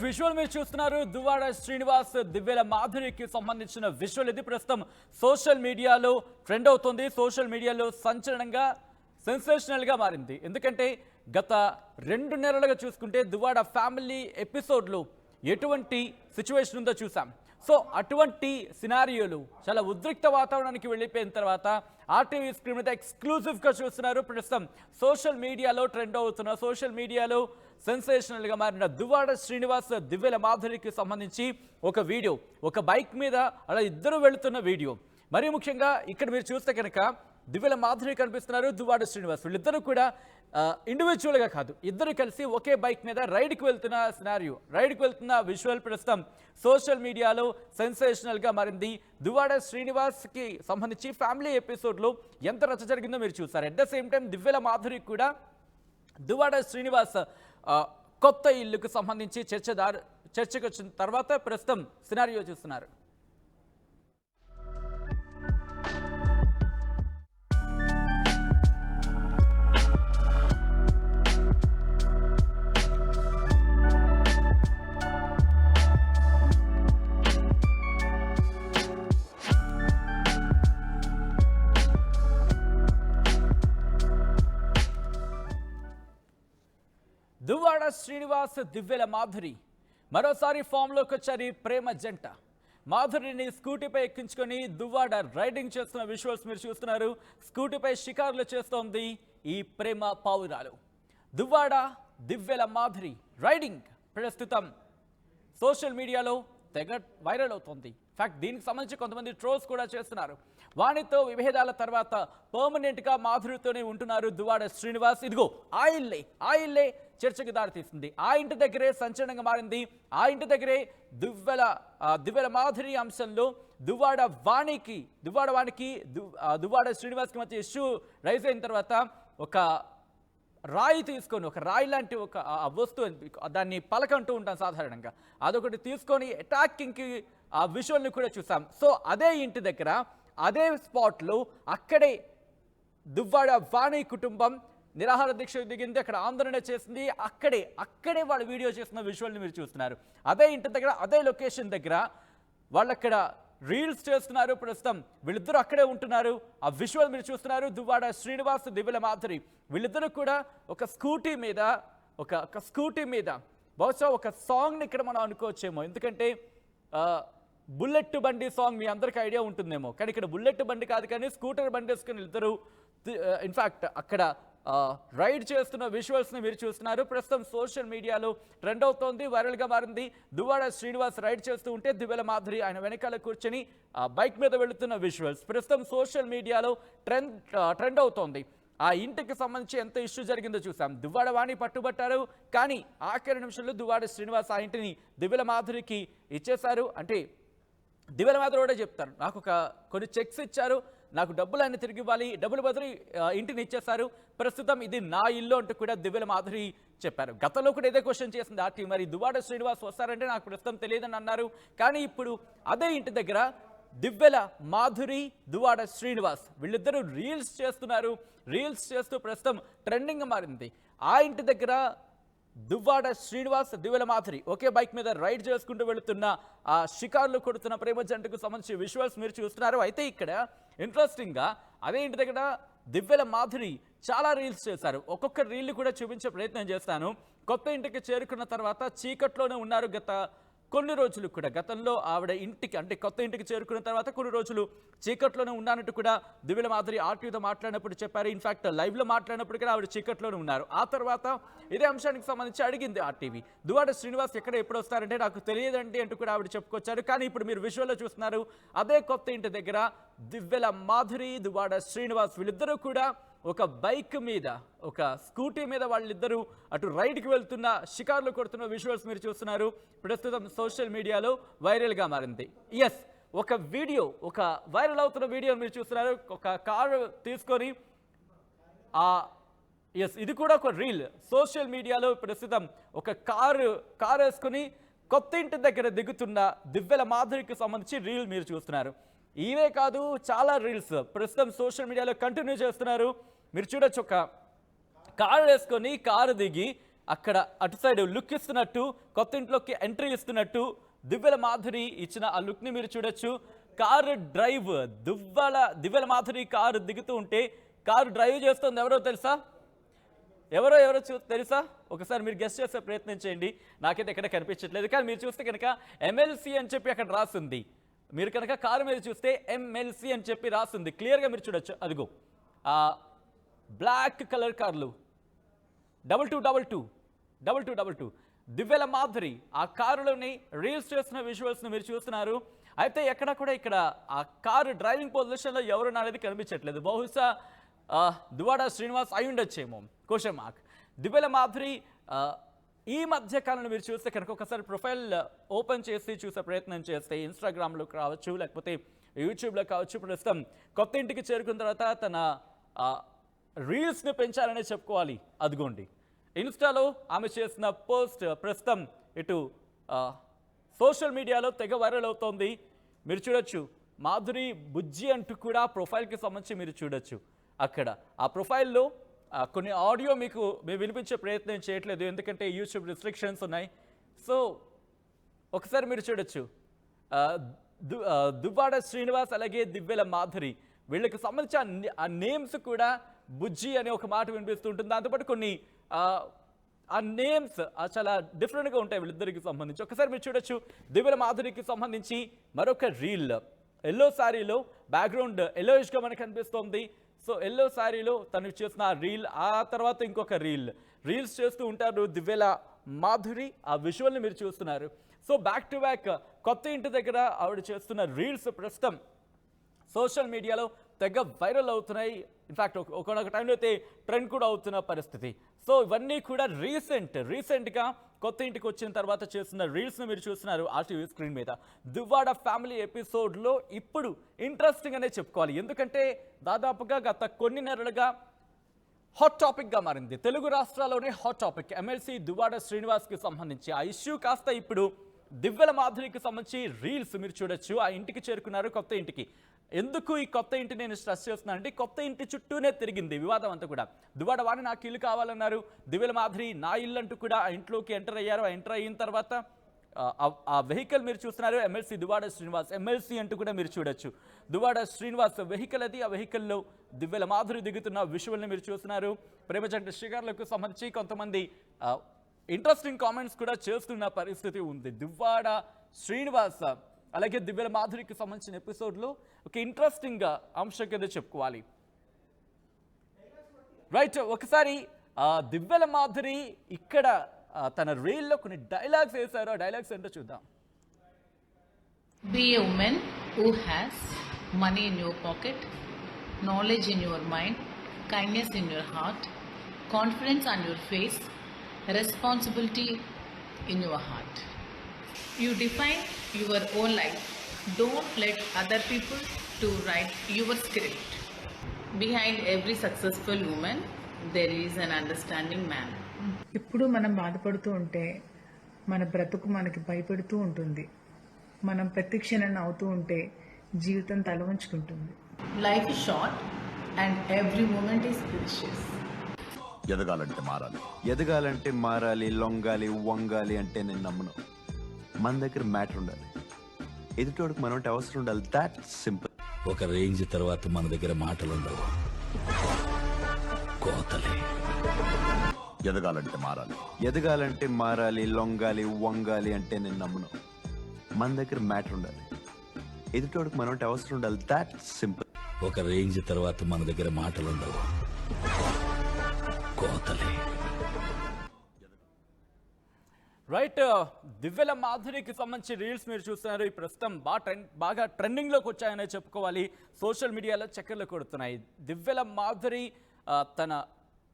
Right visual మీరు చూస్తున్నారు దువ్వాడ శ్రీనివాస్ దివ్యల మాధురికి సంబంధించిన విజువల్ ఇది ప్రస్తుతం సోషల్ మీడియాలో ట్రెండ్ అవుతుంది. సోషల్ మీడియాలో సంచలనంగా సెన్సేషనల్ గా మారింది. ఎందుకంటే గత 2 నెలలుగా చూసుకుంటే దువ్వాడ ఫ్యామిలీ ఎపిసోడ్లో ఎటువంటి సిచ్యువేషన్ ఉందో చూసాం. సో అటువంటి సినారియోలు చాలా ఉద్రిక్త వాతావరణానికి వెళ్ళిపోయిన తర్వాత ఆర్టీవీ స్క్రీన్ మీద ఎక్స్క్లూజివ్గా చూస్తున్నారు. ప్రస్తుతం సోషల్ మీడియాలో ట్రెండ్ అవుతున్న సోషల్ మీడియాలో సెన్సేషనల్గా మారిన దువ్వాడ శ్రీనివాస్ దివ్యల మాధురికి సంబంధించి ఒక వీడియో, ఒక బైక్ మీద అలా ఇద్దరు వెళుతున్న వీడియో. మరీ ముఖ్యంగా ఇక్కడ మీరు చూస్తే కనుక దివ్యల మాధురి కనిపిస్తున్నారు, దువ్వాడ శ్రీనివాస్. వీళ్ళిద్దరూ కూడా ఇండివిజువల్గా కాదు, ఇద్దరు కలిసి ఒకే బైక్ మీద రైడ్కి వెళ్తున్న సినారియో, రైడ్కి వెళ్తున్న విజువల్ ప్రస్తుతం సోషల్ మీడియాలో సెన్సేషనల్గా మారింది. దువ్వాడ శ్రీనివాస్కి సంబంధించి ఫ్యామిలీ ఎపిసోడ్లో ఎంత రచ్చ జరిగిందో మీరు చూస్తారు. అట్ ద సేమ్ టైం దివ్యల మాధురికి కూడా దువ్వాడ శ్రీనివాస్ కొత్త ఇల్లుకు సంబంధించి చర్చకు వచ్చిన తర్వాత ప్రస్తుతం సినారియో చూస్తున్నారు. దువ్వాడ శ్రీనివాస్ దివ్యల మాధురి మరోసారి ఫామ్లోకి వచ్చారు ఈ ప్రేమ జంట. మాధురిని స్కూటీపై ఎక్కించుకొని దువ్వాడ రైడింగ్ చేస్తున్న విజువల్స్ మీరు చూస్తున్నారు. స్కూటీపై షికారులు చేస్తోంది ఈ ప్రేమ పావురాలు. దువ్వాడ దివ్యల మాధురి రైడింగ్ ప్రస్తుతం సోషల్ మీడియాలో తెగ వైరల్ అవుతోంది. ఫ్యాక్ట్ దీనికి సంబంధించి కొంతమంది ట్రోల్స్ కూడా చేస్తున్నారు. వాణితో విభేదాల తర్వాత పర్మనెంట్గా మాధురితోనే ఉంటున్నారు దువ్వాడ శ్రీనివాస్. ఇదిగో ఆ ఇల్లే చర్చకు దారితీస్తుంది. ఆ ఇంటి దగ్గరే సంచలనంగా మారింది. ఆ ఇంటి దగ్గరే దివ్యల మాధురి అంశంలో దువ్వాడ శ్రీనివాస్కి మధ్య ఇష్యూ రైజ్ అయిన తర్వాత ఒక రాయి తీసుకొని, ఒక రాయి లాంటి ఒక వస్తువు, దాన్ని పలకంటూ ఉంటాం సాధారణంగా, అదొకటి తీసుకొని అటాకింగ్కి ఆ విజువల్ని కూడా చూసాం. సో అదే ఇంటి దగ్గర అదే స్పాట్లో అక్కడే దువ్వాడ వాణి కుటుంబం నిరాహార దీక్ష దిగింది, అక్కడ ఆందోళన చేసింది. అక్కడే వాళ్ళు వీడియో చేస్తున్న విజువల్ని మీరు చూస్తున్నారు. అదే ఇంటి దగ్గర అదే లొకేషన్ దగ్గర వాళ్ళు అక్కడ రీల్స్ చేస్తున్నారు. ప్రస్తుతం వీళ్ళిద్దరూ అక్కడే ఉంటున్నారు. ఆ విజువల్ మీరు చూస్తున్నారు. దువ్వాడ శ్రీనివాస్ దివ్యల మాధురి వీళ్ళిద్దరూ కూడా ఒక స్కూటీ మీద బహుశా ఒక సాంగ్ని ఇక్కడ మనం అనుకోవచ్చేమో. ఎందుకంటే బుల్లెట్ బండి సాంగ్ మీ అందరికీ ఐడియా ఉంటుందేమో, కానీ ఇక్కడ బుల్లెట్ బండి కాదు, కానీ స్కూటర్ బండి వేసుకుని ఇద్దరు ఇన్ఫ్యాక్ట్ అక్కడ రైడ్ చేస్తున్న విజువల్స్ని మీరు చూస్తున్నారు. ప్రస్తుతం సోషల్ మీడియాలో ట్రెండ్ అవుతోంది, వైరల్గా మారింది. దువ్వాడ శ్రీనివాస్ రైడ్ చేస్తూ ఉంటే దివ్యల మాధురి ఆయన వెనకాల కూర్చొని బైక్ మీద వెళుతున్న విజువల్స్ ప్రస్తుతం సోషల్ మీడియాలో ట్రెండ్ అవుతోంది. ఆ ఇంటికి సంబంధించి ఎంత ఇష్యూ జరిగిందో చూసాం. దువ్వాడ వాణి పట్టుబట్టారు, కానీ ఆఖరి నిమిషంలో దువ్వాడ శ్రీనివాస్ ఆ ఇంటిని దివ్యల మాధురికి ఇచ్చేశారు. అంటే దివ్యల మాధురి కూడా చెప్తారు, నాకు కొన్ని చెక్స్ ఇచ్చారు, నాకు డబ్బులు అన్ని తిరిగి ఇవ్వాలి, డబ్బులు బదులు ఇంటిని ఇచ్చేశారు, ప్రస్తుతం ఇది నా ఇల్లు అంటూ కూడా దివ్యల మాధురి చెప్పారు. గతంలో కూడా ఇదే క్వశ్చన్ చేసింది ఆర్టీ, మరి దువ్వాడ శ్రీనివాస్ వస్తారంటే నాకు ప్రస్తుతం తెలియదని అన్నారు. కానీ ఇప్పుడు అదే ఇంటి దగ్గర దివ్యల మాధురి, దువ్వాడ శ్రీనివాస్ వీళ్ళిద్దరూ రీల్స్ చేస్తున్నారు. రీల్స్ చేస్తూ ప్రస్తుతం ట్రెండింగ్ మారింది. ఆ ఇంటి దగ్గర దువ్వాడ శ్రీనివాస్, దివ్యల మాధురి ఒకే బైక్ మీద రైడ్ చేసుకుంటూ వెళుతున్న ఆ షికార్లు కొడుతున్న ప్రేమ జంటకు సంబంధించి విజువల్స్ మీరు చూస్తున్నారు. అయితే ఇక్కడ ఇంట్రెస్టింగ్గా అదే ఇంటి దగ్గర దివ్యల మాధురి చాలా రీల్స్ చేశారు. ఒక్కొక్క రీల్ కూడా చూపించే ప్రయత్నం చేస్తాను. కొత్త ఇంటికి చేరుకున్న తర్వాత చీకట్లోనే ఉన్నారు కొన్ని రోజులు కూడా. గతంలో ఆవిడ ఇంటికి, అంటే కొత్త ఇంటికి చేరుకున్న తర్వాత కొన్ని రోజులు చీకట్లోనే ఉన్నానంటూ కూడా దివ్యల మాధురి ఆర్టీవీతో మాట్లాడినప్పుడు చెప్పారు. ఇన్ఫాక్ట్ లైవ్లో మాట్లాడినప్పుడు కూడా ఆవిడ చీకట్లోనే ఉన్నారు. ఆ తర్వాత ఇదే అంశానికి సంబంధించి అడిగింది ఆర్టీవీ, దువ్వాడ శ్రీనివాస్ ఎప్పుడు వస్తారంటే నాకు తెలియదండి అంటూ కూడా ఆవిడ చెప్పుకొచ్చారు. కానీ ఇప్పుడు మీరు విజువల్లో చూస్తున్నారు, అదే కొత్త ఇంటి దగ్గర దివ్యల మాధురి, దువ్వాడ శ్రీనివాస్ వీళ్ళిద్దరూ కూడా ఒక బైక్ మీద, ఒక స్కూటీ మీద వాళ్ళిద్దరూ అటు రైడ్కి వెళ్తున్న షికార్లు కొడుతున్న విజువల్స్ మీరు చూస్తున్నారు. ప్రస్తుతం సోషల్ మీడియాలో వైరల్గా మారింది. ఒక వీడియో, ఒక వైరల్ అవుతున్న వీడియో మీరు చూస్తున్నారు. ఒక కారు తీసుకొని ఇది కూడా ఒక రీల్ సోషల్ మీడియాలో ప్రస్తుతం ఒక కారు వేసుకొని కొత్త ఇంటి దగ్గర దిగుతున్న దివ్యల మాధురికి సంబంధించి రీల్ మీరు చూస్తున్నారు. ఇవే కాదు, చాలా రీల్స్ ప్రస్తుతం సోషల్ మీడియాలో కంటిన్యూ చేస్తున్నారు. మీరు చూడొచ్చు, ఒక కారు వేసుకొని కారు దిగి అక్కడ అటు సైడ్ లుక్ ఇస్తున్నట్టు, కొత్త ఇంట్లోకి ఎంట్రీ ఇస్తున్నట్టు దివ్యల మాధురి ఇచ్చిన ఆ లుక్ని మీరు చూడొచ్చు. కారు డ్రైవ్, దివ్యల మాధురి కారు దిగుతూ ఉంటే కారు డ్రైవ్ చేస్తుంది ఎవరో తెలుసా? ఎవరో తెలుసా? ఒకసారి మీరు గెస్ట్ చేసే ప్రయత్నం చేయండి. నాకైతే ఎక్కడ కనిపించట్లేదు, కానీ మీరు చూస్తే కనుక ఎమ్మెల్సీ అని చెప్పి అక్కడ రాస్తుంది. మీరు కనుక కారు మీద చూస్తే ఎమ్మెల్సీ అని చెప్పి రాస్తుంది, క్లియర్గా మీరు చూడొచ్చు. అదిగో బ్లాక్ కలర్ కార్లు 2222 దివ్యల మాధురి ఆ కారులోని రీల్స్ చేస్తున్న విజువల్స్ని మీరు చూస్తున్నారు. అయితే ఎక్కడ కూడా ఇక్కడ ఆ కారు డ్రైవింగ్ పొజిషన్లో ఎవరు అనేది కనిపించట్లేదు. బహుశా దువ్వాడ శ్రీనివాస్ అయి ఉండొచ్చేమో, క్వశ్చన్ మార్క్. దివ్యల మాధురి ఈ మధ్య కాలంలో మీరు చూస్తే కనుక ఒకసారి ప్రొఫైల్ ఓపెన్ చేసి చూసే ప్రయత్నం చేస్తే ఇన్స్టాగ్రామ్లో కావచ్చు, లేకపోతే యూట్యూబ్లో కావచ్చు, ప్రస్తుతం కొత్త ఇంటికి చేరుకున్న తర్వాత తన రీల్స్ని పెంచాలనే చెప్పుకోవాలి. అదిగోండి ఇన్స్టాలో ఆమె చేసిన పోస్ట్ ప్రస్తుతం ఇటు సోషల్ మీడియాలో తెగ వైరల్ అవుతోంది. మీరు చూడొచ్చు మాధురి బుజ్జి అంటూ కూడా ప్రొఫైల్కి సంబంధించి మీరు చూడొచ్చు. అక్కడ ఆ ప్రొఫైల్లో కొన్ని ఆడియో మేము వినిపించే ప్రయత్నం చేయట్లేదు, ఎందుకంటే యూట్యూబ్ రిస్ట్రిక్షన్స్ ఉన్నాయి. సో ఒకసారి మీరు చూడొచ్చు దువ్వాడ శ్రీనివాస్ అలాగే దివ్యల మాధురి వీళ్ళకి సంబంధించి ఆ నేమ్స్ కూడా బుజ్జి అనే ఒక మాట వినిపిస్తుంటుంది. దాంతోపాటు కొన్ని ఆ నేమ్స్ చాలా డిఫరెంట్గా ఉంటాయి వీళ్ళిద్దరికి సంబంధించి. ఒకసారి మీరు చూడొచ్చు దివ్యల మాధురికి సంబంధించి మరొక రీల్, ఎల్లో శారీలో బ్యాక్గ్రౌండ్ ఎల్లోయిష్గా మనకు కనిపిస్తోంది. సో ఎల్లో శారీలో తను చేసిన రీల్, ఆ తర్వాత ఇంకొక రీల్స్ చేస్తూ ఉంటారు దివ్యల మాధురి. ఆ విజువల్ని మీరు చూస్తున్నారు. సో బ్యాక్ టు బ్యాక్ కొత్త ఇంటి దగ్గర ఆవిడ చేస్తున్న రీల్స్ ప్రస్తుతం సోషల్ మీడియాలో తెగ వైరల్ అవుతున్నాయి. ఇన్ఫ్యాక్ట్ ఒకనొక టైంలో అయితే ట్రెండ్ కూడా అవుతున్న పరిస్థితి. సో ఇవన్నీ కూడా రీసెంట్గా కొత్త ఇంటికి వచ్చిన తర్వాత చేస్తున్న రీల్స్ని మీరు చూస్తున్నారు ఆర్టీవీ స్క్రీన్ మీద. దువ్వాడ ఫ్యామిలీ ఎపిసోడ్లో ఇప్పుడు ఇంట్రెస్టింగ్ అనే చెప్పుకోవాలి, ఎందుకంటే దాదాపుగా గత కొన్ని నెలలుగా హాట్ టాపిక్గా మారింది. తెలుగు రాష్ట్రాల్లోనే హాట్ టాపిక్ ఎమ్మెల్సీ దువ్వాడ శ్రీనివాస్కి సంబంధించి. ఆ ఇష్యూ కాస్త ఇప్పుడు దివ్యల మాధురికి సంబంధించి రీల్స్ మీరు చూడొచ్చు. ఆ ఇంటికి చేరుకున్నారు, కొత్త ఇంటికి. ఎందుకు ఈ కొత్త ఇంటి నేను స్ట్రెస్ చేస్తున్నాను అంటే కొత్త ఇంటి చుట్టూనే తిరిగింది వివాదం అంతా కూడా. దువ్వాడ వాడిని నాకు ఇల్లు కావాలన్నారు, దివ్యల మాధురి నా ఇల్లు అంటూ కూడా ఆ ఇంట్లోకి ఎంటర్ అయ్యారు. ఆ ఎంటర్ అయిన తర్వాత ఆ వెహికల్ మీరు చూస్తున్నారు ఎమ్మెల్సీ దువ్వాడ శ్రీనివాస్, ఎమ్మెల్సీ అంటూ కూడా మీరు చూడొచ్చు. దువ్వాడ శ్రీనివాస్ వెహికల్ అది. ఆ వెహికల్లో దివ్యల మాధురి దిగుతున్న విజువల్ని మీరు చూస్తున్నారు. ప్రేమజంట షికార్లకు సంబంధించి కొంతమంది ఇంట్రెస్టింగ్ కామెంట్స్ కూడా చేస్తున్న పరిస్థితి ఉంది. దువ్వాడ శ్రీనివాస్ అలాగే దివ్యల మాధురికి సంబంధించిన ఎపిసోడ్లో ఒక ఇంట్రెస్టింగ్ అంశం కింద చెప్పుకోవాలి. రైట్, ఒకసారి దివ్యల మాధురి ఇక్కడ తన రీల్లో కొన్ని డైలాగ్స్ వేశారు. ఆ డైలాగ్స్ ఏంటో చూద్దాం. Be a woman who has money in your pocket, knowledge in your mind, kindness in your heart, confidence on your face, responsibility in your heart. You define your own life. Don't let other people to write your script. Behind every successful woman, there is an understanding man. ఇప్పుడు మనం బాధపడుతూ ఉంటే మన బ్రతుకు మనకి భయపెడుతూ ఉంటుంది. మనం ప్రతి క్షణం అవుతూ ఉంటే జీవితం తల వంచుకుంటుంది. Life is short and every moment is precious. ఎదగాలంటే మారాలి, లొంగాలి, వంగాలి అంటే నేను నమ్మను. మన దగ్గర మ్యాటర్ ఉండాలి, ఎదుటోడికి మనోటి అవసరం ఉండాలి. That simple. ఒక రేంజ్ తర్వాత మన దగ్గర మాటలు ఉండవు, కోతలే. ఎదగాలంటే మారాలి, లొంగాలి, వంగాలి అంటే నేను నమ్మను. మన దగ్గర మ్యాటర్ ఉండాలి, ఎదుటోడికి మనోటి అవసరం ఉండాలి. That simple. ఒక రేంజ్ తర్వాత మన దగ్గర మాటలు ఉండవు, కోతలే. రైట్, దివ్యల మాధురికి సంబంధించి రీల్స్ మీరు చూస్తున్నారు. ఈ ప్రస్తుతం బాగా ట్రెండింగ్లోకి వచ్చాయనే చెప్పుకోవాలి. సోషల్ మీడియాలో చక్కర్లు కొడుతున్నాయి. దివ్యల మాధురి తన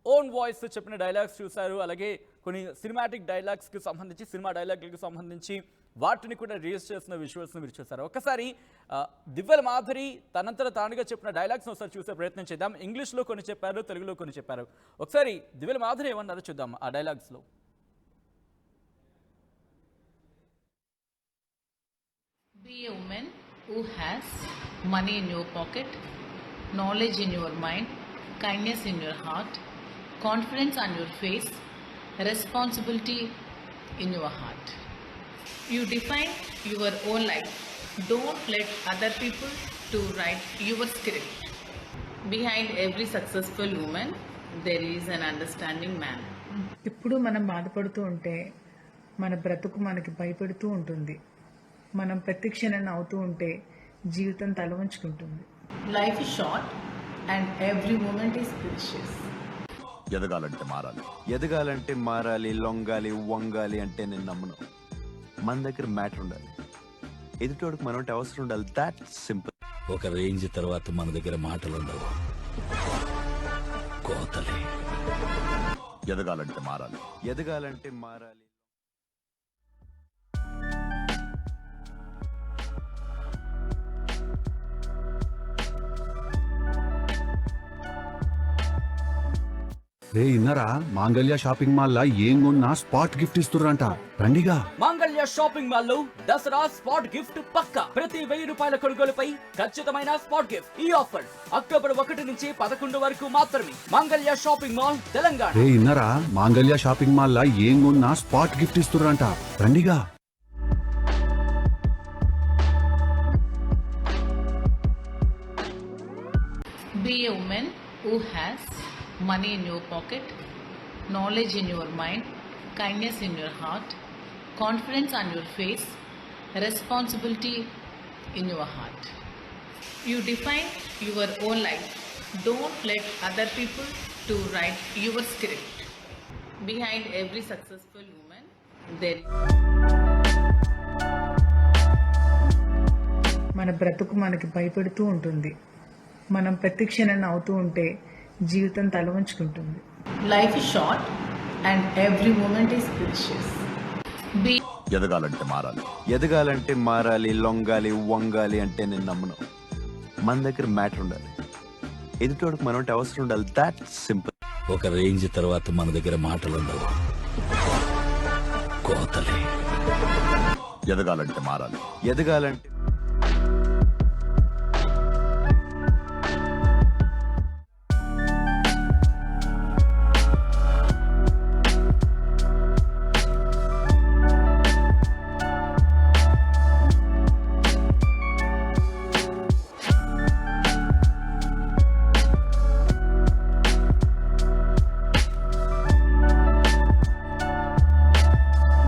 ఓన్ వాయిస్ చెప్పిన డైలాగ్స్ చూశారు. అలాగే కొన్ని సినిమాటిక్ డైలాగ్స్కి సంబంధించి, సినిమా డైలాగ్లకు సంబంధించి వాటిని కూడా రీల్స్ చేసిన విజువల్స్ని మీరు చూశారు. ఒకసారి దివ్యల మాధురి తనంతట తానుగా చెప్పిన డైలాగ్స్ని ఒకసారి చూసే ప్రయత్నం చేద్దాం. ఇంగ్లీష్లో కొన్ని చెప్పారు, తెలుగులో కొన్ని చెప్పారు. ఒకసారి దివ్యల మాధురి ఏమన్నారో చూద్దాం ఆ డైలాగ్స్లో. Be a woman who has money in your pocket, knowledge in your mind, kindness in your heart, confidence on your face, responsibility in your heart. You define your own life. Don't let other people to write your script. Behind every successful woman, there is an understanding man. ఎప్పుడు మనం బాధపడుతూ ఉంటే మన బ్రతుకు మనకి భయపెడుతూ ఉంటుంది. మనం ప్రతి క్షణం అవుతూ ఉంటే జీవితం తల వంచుకుంటుంది. Life is short and every moment is precious. ఎదగాలంటే మారాలి, లొంగాలి, వంగాలి అంటే నేను నమ్మను. మన దగ్గర మ్యాటర్ ఉండాలి, ఎదుటోడికి మనోటి అవసరం ఉండాలి. That simple. ఒక రేంజ్ తర్వాత మన దగ్గర మాటలుండవు, కోతలే. ఎదగాలంటే మారాలి. రే ఇన్నరా మాంగళ్య షాపింగ్ మాల్ లా ఏం కొన్నా స్పాట్ గిఫ్ట్ ఇస్తుర్రంట, రండిగా. మాంగళ్య షాపింగ్ మాల్ లో దసరా స్పాట్ గిఫ్ట్ పక్కా. ప్రతి 1000 రూపాయల కొనుగోలుపై ఖచ్చితమైన స్పాట్ గిఫ్ట్. ఈ ఆఫర్ అక్టోబర్ 1 నుంచి 11 వరకు మాత్రమే. Mangalya shopping mall, Telangana. రే ఇన్నరా మాంగళ్య షాపింగ్ మాల్ లా ఏం కొన్నా స్పాట్ గిఫ్ట్ ఇస్తుర్రంట, రండిగా. Be a woman who has money in your pocket, knowledge in your mind, kindness in your heart, confidence on your face, responsibility in your heart. You define your own life. Don't let other people to write your script. Behind every successful woman, there is మన బ్రతుకు మనకి భయపెడుతూ ఉంటుంది. మనం ప్రతి క్షణం అవుతూ ఉంటే జీవితం తల వంచుకుంటుంది. life is short and every moment is precious. Be ఎదగాలంటే మారాలి, లొంగాలి, వంగాలి అంటే నేను నమ్మను. మన దగ్గర మ్యాటర్ ఉండాలి, ఎదుటోడికి మనోటి అవసరం ఉండాలి. That simple. ఒక రేంజ్ తర్వాత మన దగ్గర మాటలుండవు, కోతలే. ఎదగాలంటే